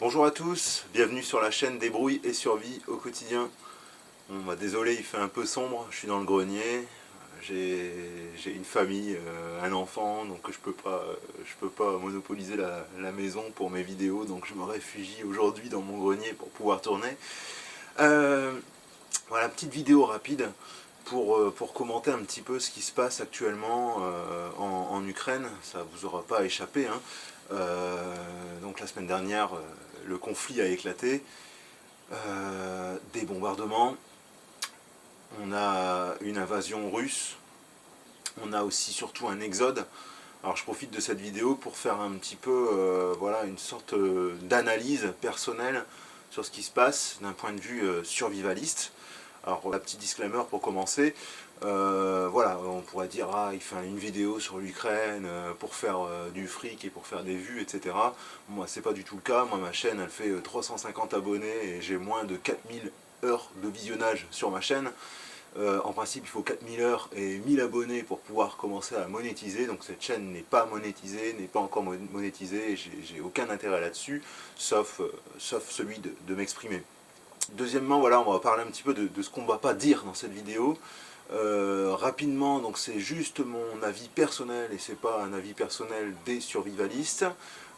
Bonjour à tous, bienvenue sur la chaîne Débrouille et Survie au quotidien. Bon, bah, désolé, il fait un peu sombre, je suis dans le grenier, j'ai une famille, un enfant, donc je peux pas monopoliser la maison pour mes vidéos, donc je me réfugie aujourd'hui dans mon grenier pour pouvoir tourner. Voilà, petite vidéo rapide pour commenter un petit peu ce qui se passe actuellement en Ukraine, ça vous aura pas échappé, hein. Donc la semaine dernière, le conflit a éclaté, des bombardements, on a une invasion russe, on a aussi surtout un exode. Alors je profite de cette vidéo pour faire un petit peu voilà, une sorte d'analyse personnelle sur ce qui se passe d'un point de vue survivaliste. Alors la petite disclaimer pour commencer, voilà, on pourrait dire ah il fait une vidéo sur l'Ukraine pour faire du fric et pour faire des vues, etc. Moi c'est pas du tout le cas, moi ma chaîne elle fait 350 abonnés et j'ai moins de 4000 heures de visionnage sur ma chaîne. En principe il faut 4000 heures et 1000 abonnés pour pouvoir commencer à monétiser, donc cette chaîne n'est pas monétisée, n'est pas encore monétisée, et j'ai aucun intérêt là-dessus, sauf celui de m'exprimer. Deuxièmement, voilà, on va parler un petit peu de ce qu'on ne va pas dire dans cette vidéo. Rapidement, donc c'est juste mon avis personnel et c'est pas un avis personnel des survivalistes.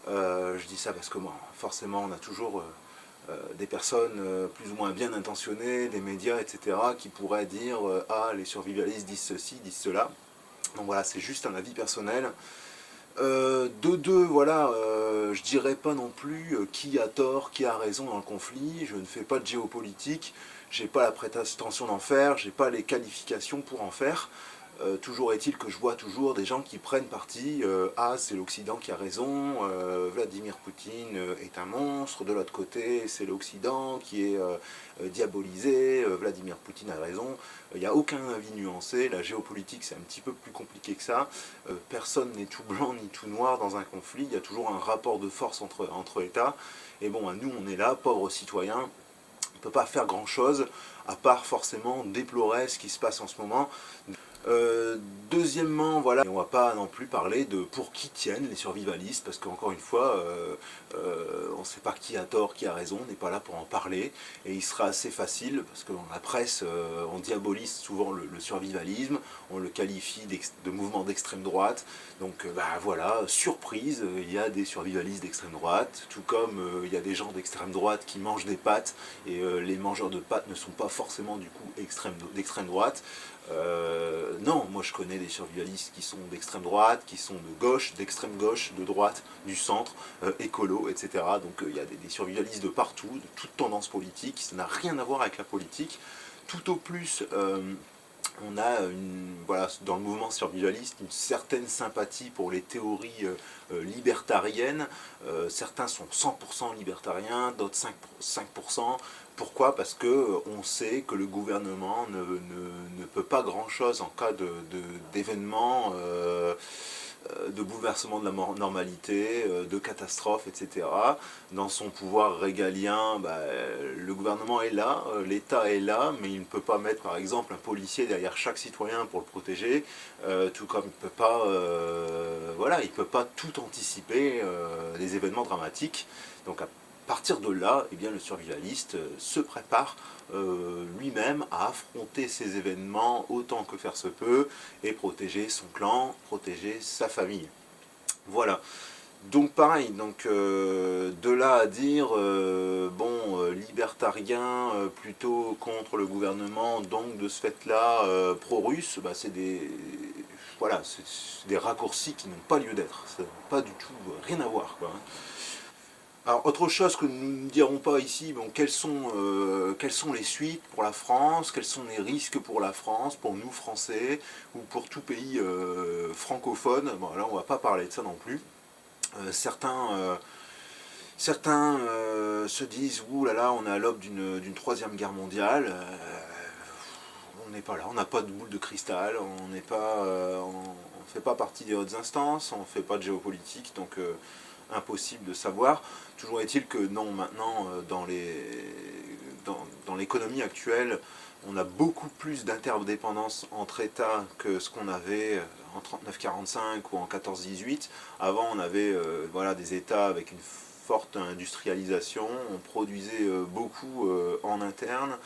Je dis ça parce que moi, forcément, on a toujours des personnes plus ou moins bien intentionnées, des médias, etc., qui pourraient dire ah, les survivalistes disent ceci, disent cela. Donc voilà, c'est juste un avis personnel. De deux, voilà, je dirais pas non plus qui a tort, qui a raison dans le conflit, je ne fais pas de géopolitique, j'ai pas la prétention d'en faire, j'ai pas les qualifications pour en faire. Toujours est-il que je vois toujours des gens qui prennent parti, ah c'est l'Occident qui a raison, Vladimir Poutine est un monstre, de l'autre côté c'est l'Occident qui est diabolisé, Vladimir Poutine a raison. Il n'y a aucun avis nuancé, la géopolitique c'est un petit peu plus compliqué que ça, personne n'est tout blanc ni tout noir dans un conflit, il y a toujours un rapport de force entre États, et bon, nous on est là, pauvres citoyens, on ne peut pas faire grand chose, à part forcément déplorer ce qui se passe en ce moment. Deuxièmement, voilà, on ne va pas non plus parler de pour qui tiennent les survivalistes, parce qu'encore une fois, on ne sait pas qui a tort, qui a raison, on n'est pas là pour en parler, et il sera assez facile, parce que dans la presse, on diabolise souvent le survivalisme, on le qualifie de mouvement d'extrême droite, donc bah, voilà, surprise, il y a des survivalistes d'extrême droite, tout comme il y a des gens d'extrême droite qui mangent des pâtes, et les mangeurs de pâtes ne sont pas forcément du coup d'extrême droite. Non, moi je connais des survivalistes qui sont d'extrême droite, qui sont de gauche, d'extrême gauche, de droite, du centre, écolo, etc. Donc il y a des survivalistes de partout, de toute tendance politique, ça n'a rien à voir avec la politique. Tout au plus, on a voilà, dans le mouvement survivaliste une certaine sympathie pour les théories libertariennes. Certains sont 100% libertariens, d'autres 5%. Pourquoi? Parce qu'on sait que le gouvernement ne peut pas grand-chose en cas d'événement, de bouleversement de la normalité, de catastrophe, etc. Dans son pouvoir régalien, bah, le gouvernement est là, l'État est là, mais il ne peut pas mettre par exemple un policier derrière chaque citoyen pour le protéger, tout comme il ne peut pas, voilà, il peut pas tout anticiper les événements dramatiques. Donc à partir de là, eh bien, le survivaliste se prépare lui-même à affronter ces événements autant que faire se peut et protéger son clan, protéger sa famille. Voilà. Donc pareil, donc, de là à dire, bon, libertarien plutôt contre le gouvernement, donc de ce fait-là, pro-russe, bah, c'est des, voilà, des raccourcis qui n'ont pas lieu d'être, ça n'a pas du tout, rien à voir, quoi. Alors, autre chose que nous ne dirons pas ici, bon, quelles sont les suites pour la France, quels sont les risques pour la France, pour nous Français, ou pour tout pays francophone. Bon, là, on ne va pas parler de ça non plus. Certains se disent, ouh là là, on est à l'aube d'une troisième guerre mondiale. On n'est pas là, on n'a pas de boule de cristal, on n'est pas, on ne fait pas partie des hautes instances, on ne fait pas de géopolitique, donc impossible de savoir. Toujours est-il que non, maintenant, dans l'économie actuelle, on a beaucoup plus d'interdépendance entre États que ce qu'on avait en 39-45 ou en 14-18. Avant, on avait voilà, des États avec une forte industrialisation, on produisait beaucoup en interne.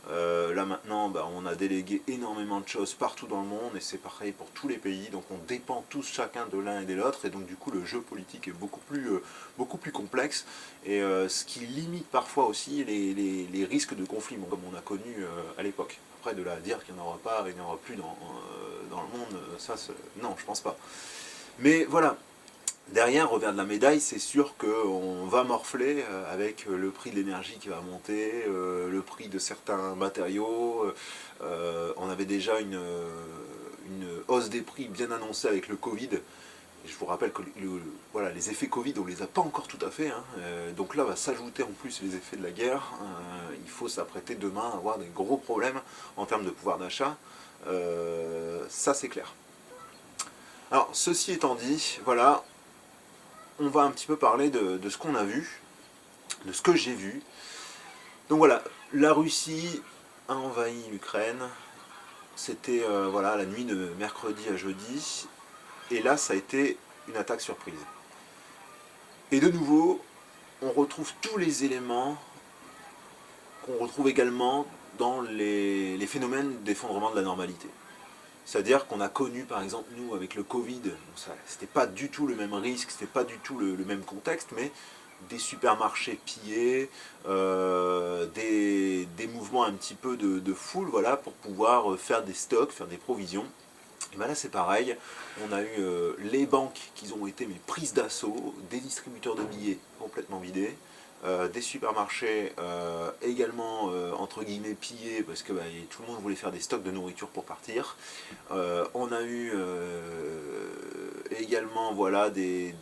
Là maintenant, on a délégué énormément de choses partout dans le monde et c'est pareil pour tous les pays, donc on dépend tous chacun de l'un et de l'autre et donc du coup le jeu politique est beaucoup plus complexe et ce qui limite parfois aussi les risques de conflit, comme on a connu à l'époque. Après de là à dire qu'il n'y en aura pas, il n'y en aura plus dans le monde, non, je pense pas. Mais voilà. Derrière, revers de la médaille, c'est sûr qu'on va morfler avec le prix de l'énergie qui va monter, le prix de certains matériaux. On avait déjà une hausse des prix bien annoncée avec le Covid. Et je vous rappelle que voilà, les effets Covid, on ne les a pas encore tout à fait. Hein. Donc là, va s'ajouter en plus les effets de la guerre. Il faut s'apprêter demain à avoir des gros problèmes en termes de pouvoir d'achat. Ça, c'est clair. Alors, ceci étant dit, voilà, on va un petit peu parler de ce qu'on a vu, de ce que j'ai vu. Donc voilà, la Russie a envahi l'Ukraine. C'était voilà, la nuit de mercredi à jeudi. Et là, ça a été une attaque surprise. Et de nouveau, on retrouve tous les éléments qu'on retrouve également dans les phénomènes d'effondrement de la normalité. C'est-à-dire qu'on a connu, par exemple, nous, avec le Covid, c'était pas du tout le même risque, c'était pas du tout le même contexte, mais des supermarchés pillés, des mouvements un petit peu de foule, voilà, pour pouvoir faire des stocks, faire des provisions. Et bien là, c'est pareil, on a eu les banques qui ont été prises d'assaut, des distributeurs de billets complètement vidés, des supermarchés également entre guillemets pillés parce que tout le monde voulait faire des stocks de nourriture pour partir. On a eu également voilà, des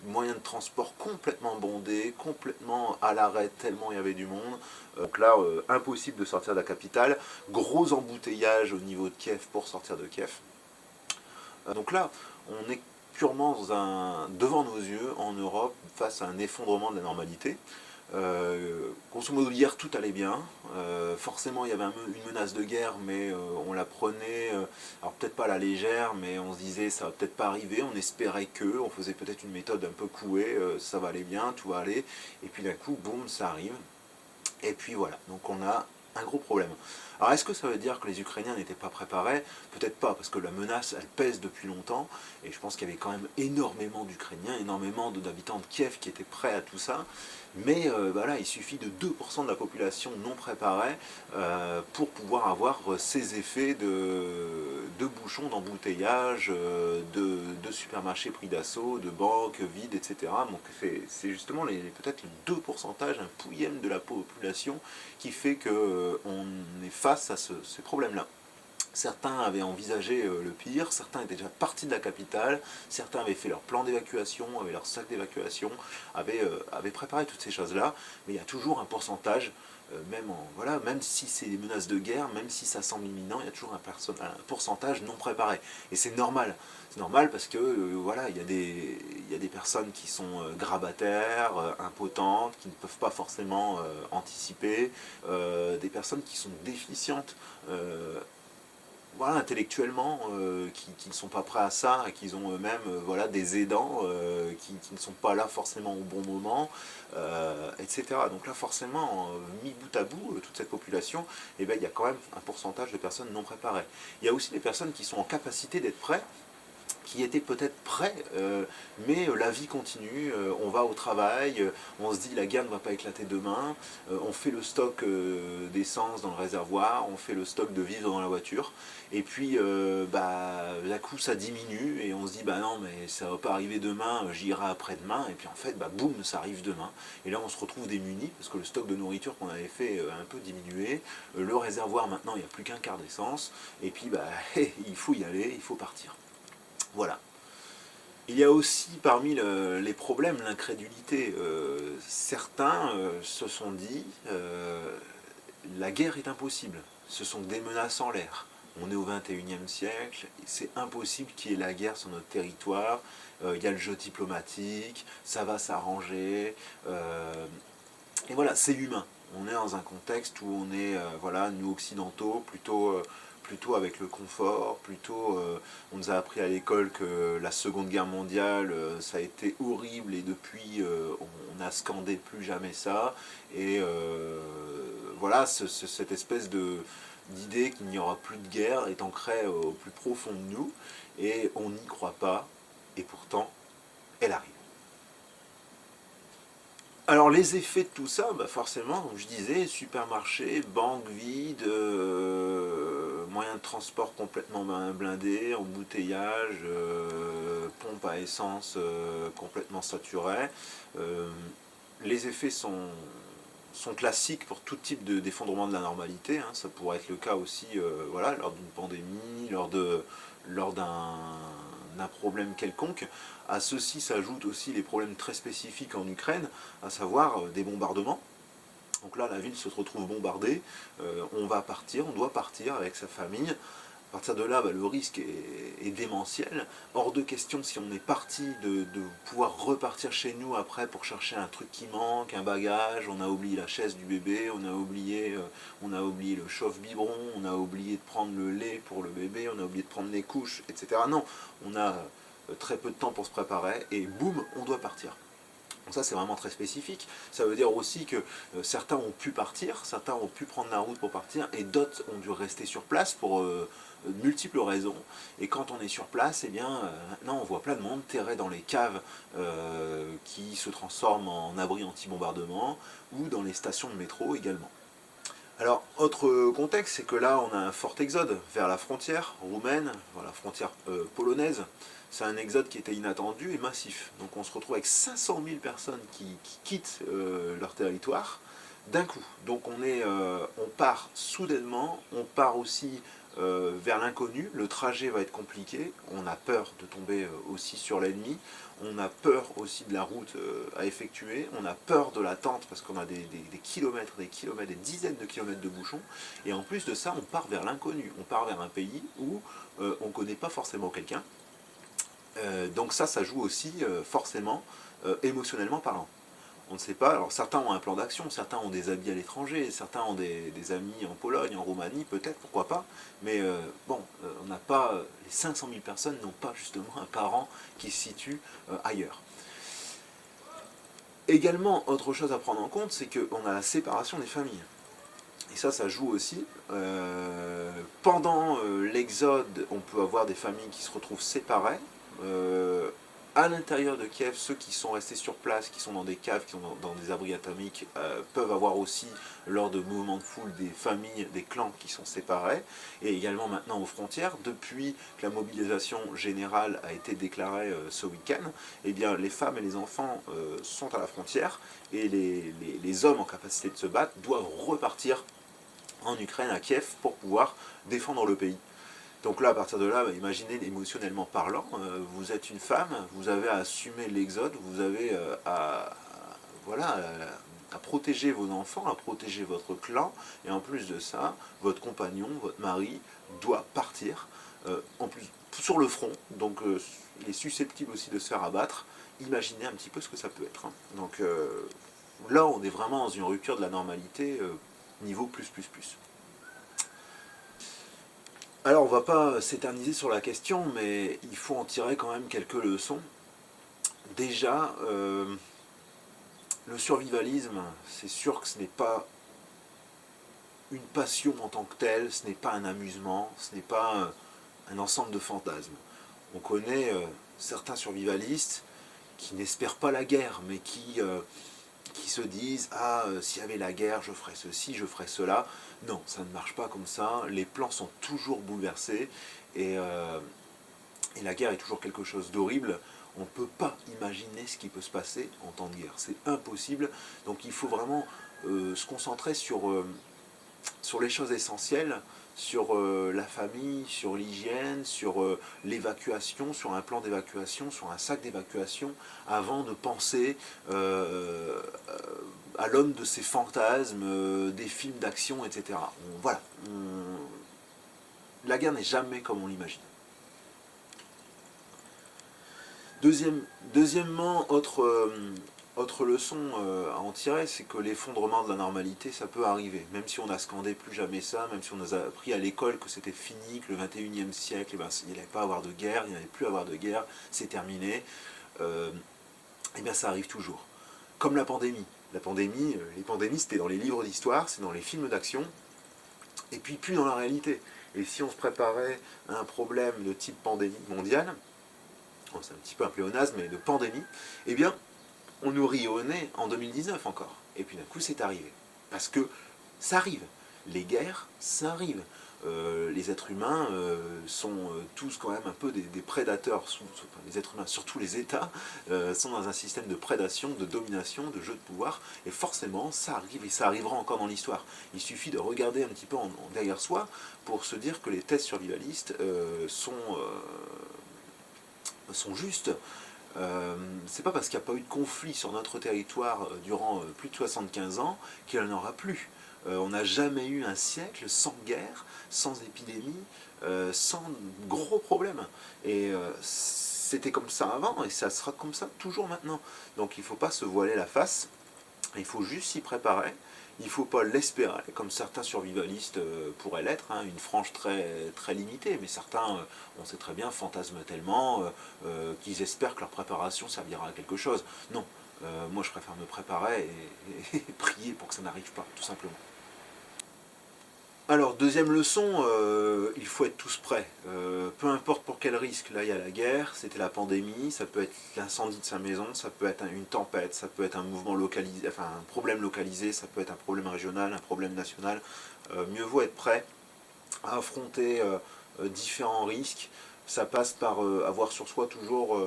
moyens de transport complètement bondés, complètement à l'arrêt tellement il y avait du monde. Donc là, impossible de sortir de la capitale. Gros embouteillage au niveau de Kiev pour sortir de Kiev. Donc là, on est purement devant nos yeux en Europe face à un effondrement de la normalité. Grosso modo, hier tout allait bien. Forcément, il y avait une menace de guerre, mais on la prenait, alors peut-être pas à la légère, mais on se disait ça va peut-être pas arriver. On espérait on faisait peut-être une méthode un peu couée, ça va aller bien, tout va aller. Et puis d'un coup, boum, ça arrive. Et puis voilà, donc on a un gros problème. Alors est-ce que ça veut dire que les Ukrainiens n'étaient pas préparés? Peut-être pas, parce que la menace, elle pèse depuis longtemps, et je pense qu'il y avait quand même énormément d'Ukrainiens, énormément d'habitants de Kiev qui étaient prêts à tout ça, mais voilà, il suffit de 2% de la population non préparée pour pouvoir avoir ces effets de bouchons, d'embouteillage, de supermarchés pris d'assaut, de banques vides, etc. Donc c'est justement peut-être le 2%, un pouillème de la population qui fait qu'on est face à ces problèmes-là. Certains avaient envisagé le pire, certains étaient déjà partis de la capitale, certains avaient fait leur plan d'évacuation, avaient leur sac d'évacuation, avaient préparé toutes ces choses-là, mais il y a toujours un pourcentage, voilà, même si c'est des menaces de guerre, même si ça semble imminent, il y a toujours un pourcentage non préparé. Et c'est normal. C'est normal parce que voilà, il y a des personnes qui sont grabataires, impotentes, qui ne peuvent pas forcément anticiper, des personnes qui sont déficientes voilà, intellectuellement, qui ne sont pas prêts à ça, et qui ont eux-mêmes voilà, des aidants qui ne sont pas là forcément au bon moment, etc. Donc là, forcément, mis bout à bout, toute cette population, eh ben, il y a quand même un pourcentage de personnes non préparées. Il y a aussi des personnes qui sont en capacité d'être prêtes, qui étaient peut-être prêts, mais la vie continue, on va au travail, on se dit la guerre ne va pas éclater demain, on fait le stock d'essence dans le réservoir, on fait le stock de vivres dans la voiture, et puis d'un coup ça diminue, et on se dit non mais ça va pas arriver demain, j'irai après-demain, et puis en fait boum, ça arrive demain, et là on se retrouve démunis, parce que le stock de nourriture qu'on avait fait a un peu diminué, le réservoir maintenant il n'y a plus qu'un quart d'essence, et puis il faut y aller, il faut partir. Voilà. Il y a aussi parmi les problèmes l'incrédulité. Certains se sont dit la guerre est impossible. Ce sont des menaces en l'air. On est au XXIe siècle, c'est impossible qu'il y ait la guerre sur notre territoire. Il y a le jeu diplomatique, ça va s'arranger. Et voilà, c'est humain. On est dans un contexte où on est, voilà, nous occidentaux, plutôt plutôt avec le confort, plutôt on nous a appris à l'école que la Seconde Guerre mondiale, ça a été horrible et depuis on a scandé plus jamais ça. Et voilà, cette espèce d'idée qu'il n'y aura plus de guerre est ancrée au plus profond de nous et on n'y croit pas et pourtant elle arrive. Alors les effets de tout ça, bah forcément, comme je disais, supermarché, banque vide, moyens de transport complètement blindés, embouteillage, pompe à essence complètement saturée. Les effets sont classiques pour tout type d'effondrement de la normalité, hein. Ça pourrait être le cas aussi voilà, lors d'une pandémie, lors d'un problème quelconque. À ceci s'ajoutent aussi les problèmes très spécifiques en Ukraine, à savoir des bombardements. Donc là, la ville se retrouve bombardée, on va partir, on doit partir avec sa famille. À partir de là, bah, le risque est démentiel. Hors de question, si on est parti, de pouvoir repartir chez nous après pour chercher un truc qui manque, un bagage, on a oublié la chaise du bébé, on a oublié le chauffe-biberon, on a oublié de prendre le lait pour le bébé, on a oublié de prendre les couches, etc. Non, on a très peu de temps pour se préparer et boum, on doit partir. Donc ça c'est vraiment très spécifique. Ça veut dire aussi que certains ont pu partir, certains ont pu prendre la route pour partir et d'autres ont dû rester sur place pour de multiples raisons. Et quand on est sur place, eh bien, maintenant on voit plein de monde terré dans les caves qui se transforment en abris anti-bombardement ou dans les stations de métro également. Alors, autre contexte, c'est que là, on a un fort exode vers la frontière roumaine, vers la frontière polonaise. C'est un exode qui était inattendu et massif. Donc on se retrouve avec 500 000 personnes qui quittent leur territoire d'un coup. Donc on part soudainement, on part aussi vers l'inconnu, le trajet va être compliqué, on a peur de tomber aussi sur l'ennemi, on a peur aussi de la route à effectuer, on a peur de l'attente parce qu'on a des kilomètres, des dizaines de kilomètres de bouchons, et en plus de ça, on part vers l'inconnu, on part vers un pays où on ne connaît pas forcément quelqu'un, donc ça joue aussi forcément émotionnellement parlant. On ne sait pas, alors certains ont un plan d'action, certains ont des amis à l'étranger, certains ont des amis en Pologne, en Roumanie, peut-être, pourquoi pas, mais bon, on n'a pas, les 500 000 personnes n'ont pas justement un parent qui se situe ailleurs. Également, autre chose à prendre en compte, c'est qu'on a la séparation des familles. Et ça joue aussi. Pendant l'exode, on peut avoir des familles qui se retrouvent séparées. À l'intérieur de Kiev, ceux qui sont restés sur place, qui sont dans des caves, qui sont dans des abris atomiques, peuvent avoir aussi, lors de mouvements de foule, des familles, des clans qui sont séparés. Et également maintenant aux frontières, depuis que la mobilisation générale a été déclarée ce week-end, eh bien, les femmes et les enfants sont à la frontière et les hommes en capacité de se battre doivent repartir en Ukraine, à Kiev, pour pouvoir défendre le pays. Donc là, à partir de là, bah, imaginez émotionnellement parlant, vous êtes une femme, vous avez à assumer l'exode, vous avez voilà, à protéger vos enfants, à protéger votre clan, et en plus de ça, votre compagnon, votre mari, doit partir, en plus sur le front, donc il est susceptible aussi de se faire abattre. Imaginez un petit peu ce que ça peut être. Hein. Donc là, on est vraiment dans une rupture de la normalité, niveau plus. Alors on ne va pas s'éterniser sur la question, mais il faut en tirer quand même quelques leçons. Déjà, le survivalisme, c'est sûr que ce n'est pas une passion en tant que telle, ce n'est pas un amusement, ce n'est pas un ensemble de fantasmes. On connaît certains survivalistes qui n'espèrent pas la guerre, mais qui se disent « Ah, s'il y avait la guerre, je ferais ceci, je ferais cela ». Non, ça ne marche pas comme ça. Les plans sont toujours bouleversés et la guerre est toujours quelque chose d'horrible. On ne peut pas imaginer ce qui peut se passer en temps de guerre. C'est impossible. Donc il faut vraiment se concentrer sur les choses essentielles, sur la famille, sur l'hygiène, sur l'évacuation, sur un plan d'évacuation, sur un sac d'évacuation, avant de penser à l'homme de ses fantasmes, des films d'action, etc. Voilà. La guerre n'est jamais comme on l'imagine. Deuxièmement, autre Autre leçon à en tirer, c'est que l'effondrement de la normalité, ça peut arriver. Même si on a scandé plus jamais ça, même si on a appris à l'école que c'était fini, que le 21e siècle, eh ben, il n'allait pas avoir de guerre, il n'allait plus avoir de guerre, c'est terminé, eh bien ça arrive toujours. Comme la pandémie. La pandémie, les pandémies, c'était dans les livres d'histoire, c'est dans les films d'action, et puis plus dans la réalité. Et si on se préparait à un problème de type pandémie mondiale, bon, c'est un petit peu un pléonasme, mais de pandémie, eh bien, on nous rit au nez en 2019 encore. Et puis d'un coup, c'est arrivé. Parce que ça arrive. Les guerres, ça arrive. Les êtres humains sont tous quand même un peu des prédateurs. Enfin, les êtres humains, surtout les États, sont dans un système de prédation, de domination, de jeu de pouvoir. Et forcément, ça arrive et ça arrivera encore dans l'histoire. Il suffit de regarder un petit peu derrière soi pour se dire que les thèses survivalistes sont justes. C'est pas parce qu'il n'y a pas eu de conflit sur notre territoire durant plus de 75 ans qu'il n'y en aura plus. On n'a jamais eu un siècle sans guerre, sans épidémie, sans gros problèmes. Et c'était comme ça avant et ça sera comme ça toujours maintenant. Donc il ne faut pas se voiler la face, il faut juste s'y préparer. Il ne faut pas l'espérer, comme certains survivalistes pourraient l'être, hein, une frange très, très limitée, mais certains, on sait très bien, fantasment tellement qu'ils espèrent que leur préparation servira à quelque chose. Non, moi je préfère me préparer et prier pour que ça n'arrive pas, tout simplement. Alors, deuxième leçon, il faut être tous prêts. Peu importe pour quel risque, là il y a la guerre, c'était la pandémie, ça peut être l'incendie de sa maison, ça peut être une tempête, ça peut être un mouvement localisé, enfin un problème localisé, ça peut être un problème régional, un problème national. Mieux vaut être prêt à affronter différents risques. Ça passe par avoir sur soi toujours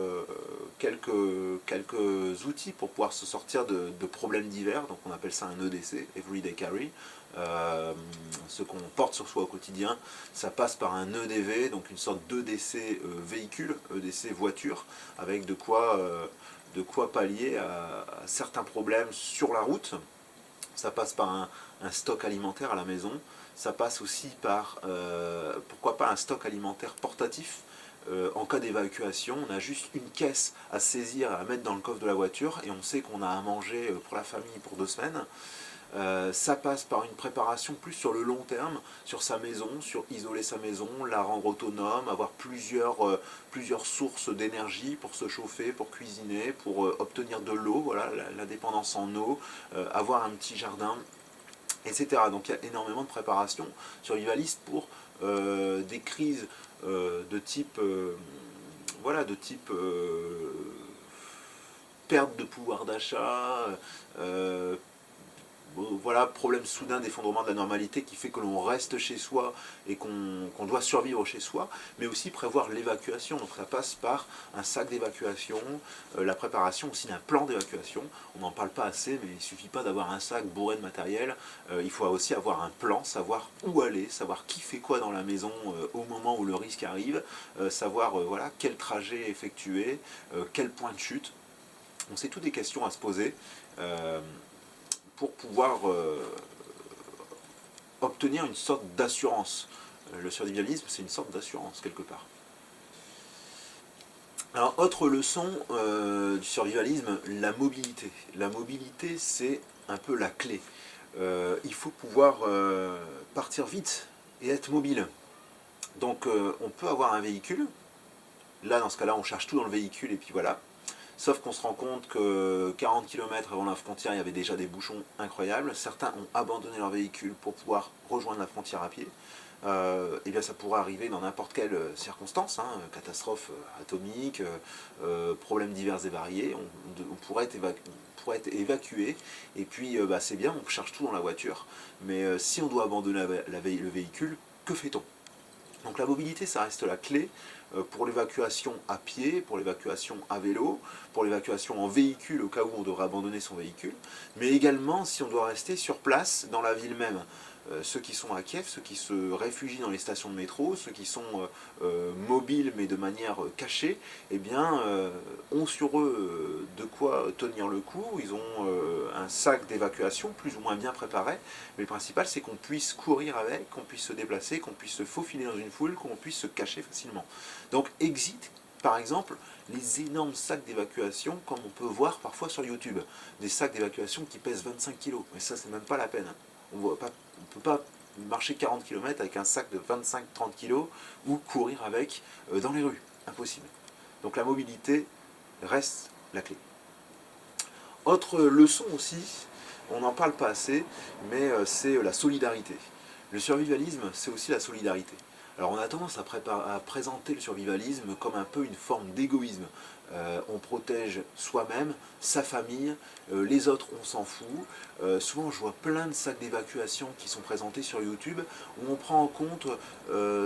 quelques outils pour pouvoir se sortir de problèmes divers, donc on appelle ça un EDC, Everyday Carry, ce qu'on porte sur soi au quotidien. Ça passe par un EDV, donc une sorte d'EDC véhicule, EDC voiture, avec de quoi pallier à certains problèmes sur la route. Ça passe par un stock alimentaire à la maison. Ça passe aussi par, pourquoi pas, un stock alimentaire portatif. En cas d'évacuation, on a juste une caisse à saisir, à mettre dans le coffre de la voiture, et on sait qu'on a à manger pour la famille pour 2 semaines. Ça passe par une préparation plus sur le long terme, sur sa maison, sur isoler sa maison, la rendre autonome, avoir plusieurs sources d'énergie pour se chauffer, pour cuisiner, pour obtenir de l'eau, voilà, la dépendance en eau, avoir un petit jardin, etc. Donc il y a énormément de préparation survivaliste pour des crises de type, voilà, de type perte de pouvoir d'achat, voilà, problème soudain d'effondrement de la normalité qui fait que l'on reste chez soi et qu'on doit survivre chez soi, mais aussi prévoir l'évacuation. Donc ça passe par un sac d'évacuation, la préparation aussi d'un plan d'évacuation. On n'en parle pas assez, mais il ne suffit pas d'avoir un sac bourré de matériel, il faut aussi avoir un plan, savoir où aller, savoir qui fait quoi dans la maison au moment où le risque arrive, savoir voilà, quel trajet effectuer, quel point de chute. Donc c'est toutes des questions à se poser. Pour pouvoir obtenir une sorte d'assurance. Le survivalisme, c'est une sorte d'assurance, quelque part. Alors, autre leçon du survivalisme, la mobilité. La mobilité, c'est un peu la clé. Il faut pouvoir partir vite et être mobile. Donc, on peut avoir un véhicule. Là, dans ce cas-là, on cherche tout dans le véhicule et puis voilà. Sauf qu'on se rend compte que 40 km avant la frontière, il y avait déjà des bouchons incroyables. Certains ont abandonné leur véhicule pour pouvoir rejoindre la frontière à pied. Et bien ça pourrait arriver dans n'importe quelle circonstance, hein, catastrophe atomique, problèmes divers et variés. On pourrait être évacué, et puis c'est bien, on cherche tout dans la voiture. Mais si on doit abandonner le véhicule, que fait-on? Donc la mobilité, ça reste la clé pour l'évacuation à pied, pour l'évacuation à vélo, pour l'évacuation en véhicule au cas où on devrait abandonner son véhicule, mais également si on doit rester sur place dans la ville même. Ceux qui sont à Kiev, ceux qui se réfugient dans les stations de métro, ceux qui sont mobiles mais de manière cachée, eh bien, ont sur eux de quoi tenir le coup. Ils ont un sac d'évacuation plus ou moins bien préparé, mais le principal c'est qu'on puisse courir avec, qu'on puisse se déplacer, qu'on puisse se faufiler dans une foule, qu'on puisse se cacher facilement. Donc exit Par exemple, les énormes sacs d'évacuation, comme on peut voir parfois sur YouTube. Des sacs d'évacuation qui pèsent 25 kg. Mais ça, c'est même pas la peine. On ne peut pas marcher 40 km avec un sac de 25-30 kg ou courir avec dans les rues. Impossible. Donc la mobilité reste la clé. Autre leçon aussi, on n'en parle pas assez, mais c'est la solidarité. Le survivalisme, c'est aussi la solidarité. Alors on a tendance à présenter le survivalisme comme un peu une forme d'égoïsme. On protège soi-même, sa famille, les autres on s'en fout. Souvent je vois plein de sacs d'évacuation qui sont présentés sur YouTube où on prend en compte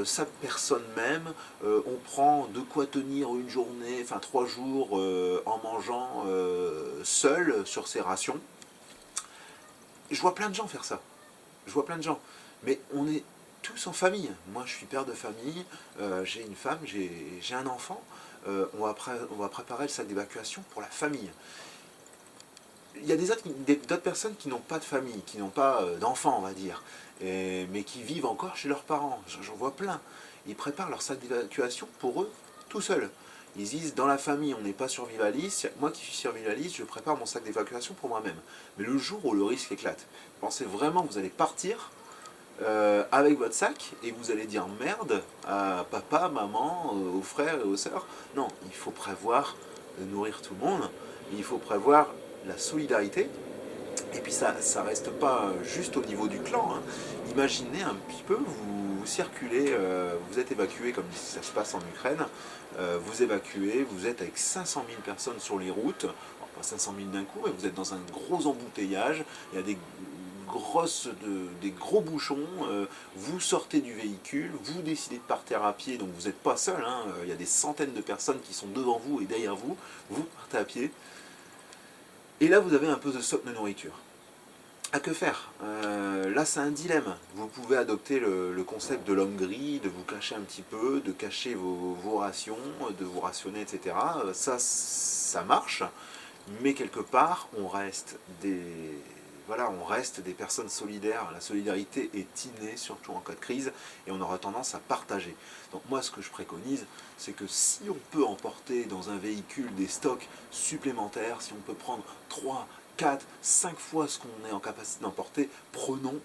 sa personne même, on prend de quoi tenir une journée, enfin 3 jours en mangeant seul sur ses rations. Je vois plein de gens faire ça. Je vois plein de gens. Mais on est tous en famille. Moi, je suis père de famille, j'ai une femme, j'ai un enfant. On va préparer le sac d'évacuation pour la famille. Il y a d'autres personnes qui n'ont pas de famille, qui n'ont pas d'enfants, on va dire, mais qui vivent encore chez leurs parents. J'en vois plein. Ils préparent leur sac d'évacuation pour eux, tout seuls. Ils disent, dans la famille, on n'est pas survivaliste. Moi qui suis survivaliste, je prépare mon sac d'évacuation pour moi-même. Mais le jour où le risque éclate, pensez vraiment que vous allez partir avec votre sac et vous allez dire merde à papa, maman, aux frères et aux sœurs. Non, il faut prévoir de nourrir tout le monde, il faut prévoir la solidarité. Et puis ça reste pas juste au niveau du clan. Hein. Imaginez un petit peu, vous circulez, vous êtes évacué comme ça se passe en Ukraine, vous évacuez, vous êtes avec 500 000 personnes sur les routes, alors pas 500 000 d'un coup, mais vous êtes dans un gros embouteillage, il y a des gros bouchons, vous sortez du véhicule, vous décidez de partir à pied, donc vous n'êtes pas seul, hein, il y a des centaines de personnes qui sont devant vous et derrière vous, vous partez à pied. Et là, vous avez un peu de stock de nourriture. À que faire là, c'est un dilemme. Vous pouvez adopter le concept de l'homme gris, de vous cacher un petit peu, de cacher vos rations, de vous rationner, etc. Ça marche, mais quelque part, on reste des personnes solidaires. La solidarité est innée, surtout en cas de crise, et on aura tendance à partager. Donc moi, ce que je préconise, c'est que si on peut emporter dans un véhicule des stocks supplémentaires, si on peut prendre 3, 4, 5 fois ce qu'on est en capacité d'emporter, prenons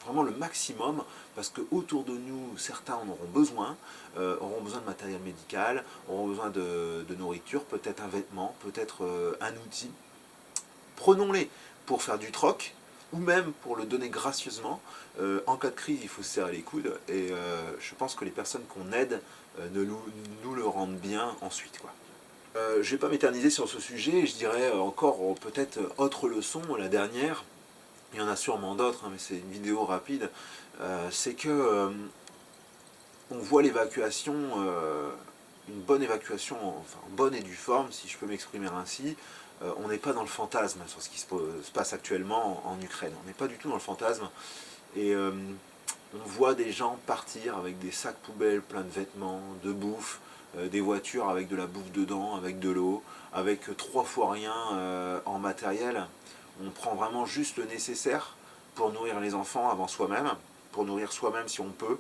vraiment le maximum, parce que autour de nous, certains en auront besoin de matériel médical, auront besoin de nourriture, peut-être un vêtement, peut-être un outil. Prenons-les pour faire du troc, ou même pour le donner gracieusement. En cas de crise, il faut se serrer les coudes, et je pense que les personnes qu'on aide nous le rendent bien ensuite, quoi. Je ne vais pas m'éterniser sur ce sujet, je dirais encore peut-être autre leçon, la dernière, il y en a sûrement d'autres, hein, mais c'est une vidéo rapide, c'est que on voit l'évacuation, une bonne évacuation, enfin bonne et due forme, si je peux m'exprimer ainsi, on n'est pas dans le fantasme sur ce qui se passe actuellement en Ukraine, on n'est pas du tout dans le fantasme, et on voit des gens partir avec des sacs poubelles pleins de vêtements, de bouffe, des voitures avec de la bouffe dedans, avec de l'eau, avec 3 fois rien en matériel. On prend vraiment juste le nécessaire pour nourrir les enfants avant soi-même, pour nourrir soi-même si on peut,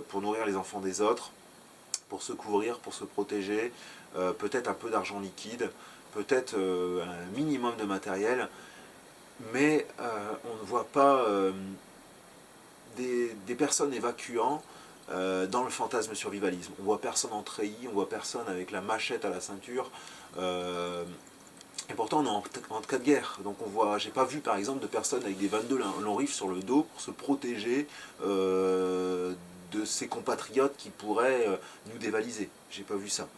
pour nourrir les enfants des autres, pour se couvrir, pour se protéger, peut-être un peu d'argent liquide, peut-être un minimum de matériel, mais on ne voit pas des personnes évacuant dans le fantasme survivalisme. On voit personne en treillis, on voit personne avec la machette à la ceinture, et pourtant on est en cas de guerre. Donc j'ai pas vu par exemple de personnes avec des 22 long rifles sur le dos pour se protéger de ces compatriotes qui pourraient nous dévaliser. J'ai pas vu ça.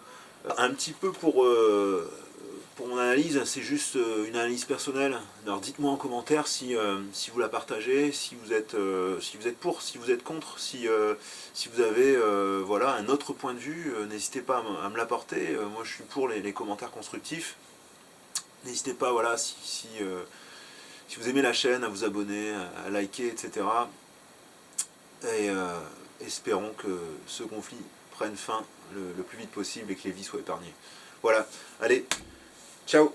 Un petit peu pour mon analyse, c'est juste une analyse personnelle. Alors dites-moi en commentaire si vous la partagez, si vous êtes pour, si vous êtes contre, si vous avez voilà, un autre point de vue, n'hésitez pas à me l'apporter. Moi je suis pour les commentaires constructifs. N'hésitez pas, voilà, si vous aimez la chaîne, à vous abonner, à liker, etc. Et espérons que ce conflit prenne fin le plus vite possible et que les vies soient épargnées. Voilà, allez, ciao!